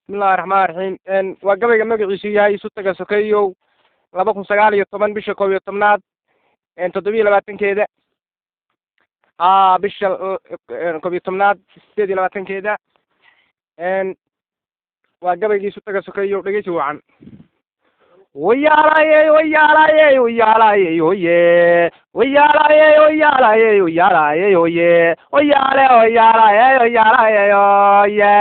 بسم الله الرحمن الرحيم وقبل ما قعيسي هاي ستة سكيو لبكم سجالي طبعا بشكل يطمنات تطبيق لباتن كذا بشل كوبي طمنات استدي لباتن كذا وقبل ستة سكيو لقيت عن ويالاي ويالاي ويالاي ويا ويالاي ويالاي ويالاي ويا ويالاي ويالاي ويالاي ويا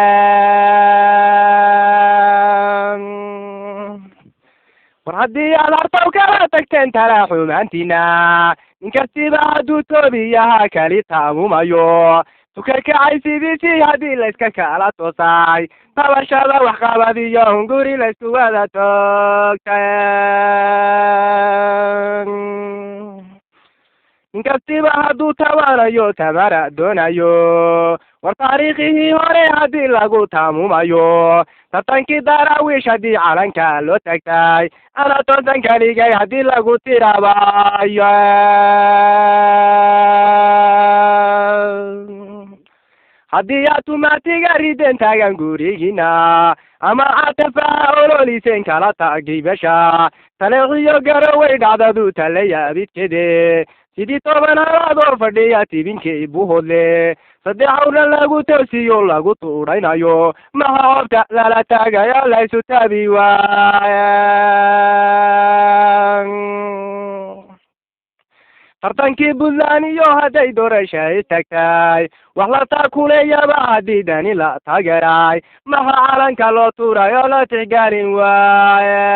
وردي على طوكة تكتن تلاحم أنتنا إن كتبا دو توبيها كالي تامو مايو تكرك عايسي بيسي هادي لسكك على توساي تباشا وحقابا دي يونغوري لسكو هذا توكتن إن كتبا دو توانيو تمارا دونايو وتاريخه هوري هادي لغو تامو مايو تطنكي دراويش هادي عالنكا لو تكتاي أنا تنسان كاليجاي هادي لغو تيرابايو هادي ياتو ماتي غريدين تاغان غوريجينا أما عاتفا أولولي سين كالا تاقي بشا تلغيو غروي دادادو تليا بيت كده سيدي طبنا لادور فرديا تيبينكي بوهولي صدعونا لاغو توسيو لاغو طورينايو ما هوبتا لا تاغايا ليسو تابي tartankii buntlandiyo hadday doorashay tagtay wax la taakuleeyaba haddii dani la taageeray maxa calanka loo tuurayo la tixgelin waaya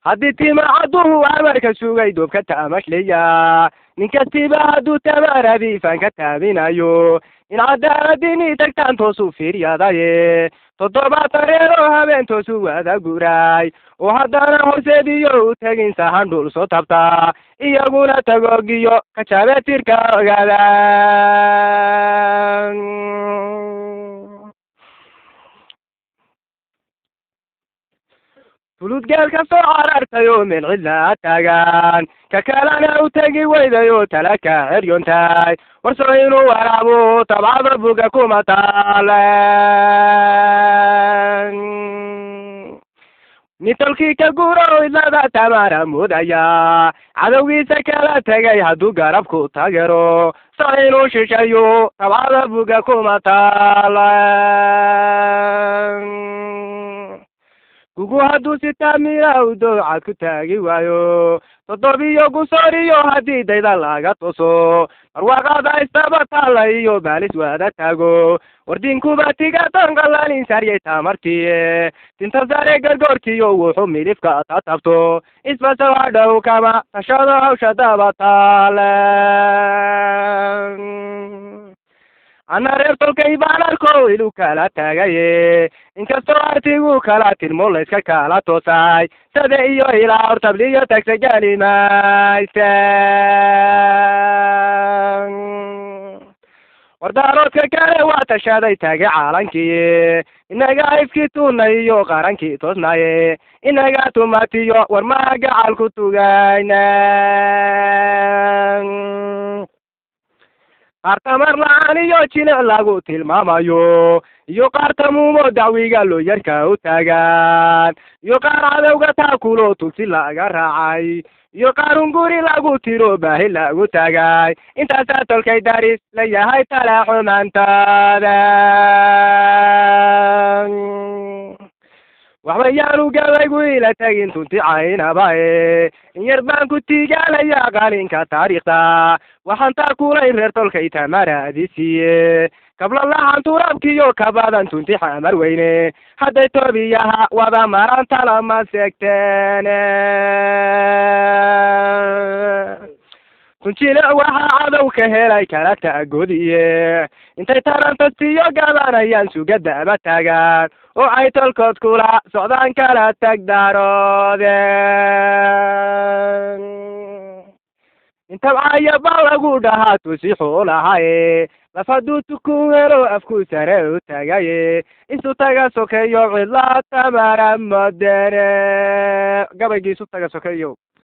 haddii timaacaduhu amarka sugay doobka taamashleya ninkastiba hadduu tamaradii fanka taaminayo in cadaaladini tagtaan toosu fiiryadaye toddobaatan reeroo habeen toosu wada guray oo haddana hooseediyo u tegin sahan dhul soo tabta iyaguna tagoogiyo kajabe tirka ogaada tulud geel ka soo carartayo meel cidla taagan ka kalena u tegi weydayo tala ka xeryoontahay warso inuu waraabo tabcada buga kuma taalan mitolkii ka guuro idlada tamara mudaya cadowgiisa kala tegay hadduu garabku taageero so inuu shishayo tabcada buga kuma taalan gugu hadduu si taamira u dowcad ku taagi waayo toddobiyo gusooriyo haddii dayda laga tuso barwaaqada istaba taala iyo baalis wada taago wardiinkuba tiga danqalalin saryay tamartiye tinta sare gargoorkiyo wuxuu milifka tatabto isbasa hadhow kama tashado hawsha daba taalan ana reer tolkay baan arko ilu kala taagaye inkastoo artigu kala tilmo layska kala toosay sade iyo ilaa hortabliyo tagsa gaali maysa wardaaroodka kale waa tashaday taage caalankii inaga ifkii tuunay iyo qarankii toosnaye inaga tumatiyo war maa gacal ku tugayna qaartamar la-aan iyo jilic lagu tilmaamayo iyo qaartamuumo dacwiga loo yarka u taagan iyo qaar cadowga taakulo tugsi laga raacay iyo qaarun guri lagu tiro baahi lagu taagay intaasaa tolkay daris la yahay tala xumaantaada waxba yaanu gabaygu ila tagin tunti caynabae in yar baan ku tiigaalaya qalinka taariikhda waxaan taakulay reer tolkay tamaradiisiye kabla lahan turabkiyo kabadan tunti xamar weyne hadday toobiyaha wada maranta lama segteene tunjile waxaa cadow ka helay kala taagodiye intay tarantastiyo gabanayaan sugadaba taagan oo ay tolkood kula socdaan kala tagdaroode intabcaya baa lagu dhahaa tusi xoolahaye lafaduu tuku helo afku sare u tagaye isu taga sokeeyo cidla tamara modene gabaygiisu taga sokeeyo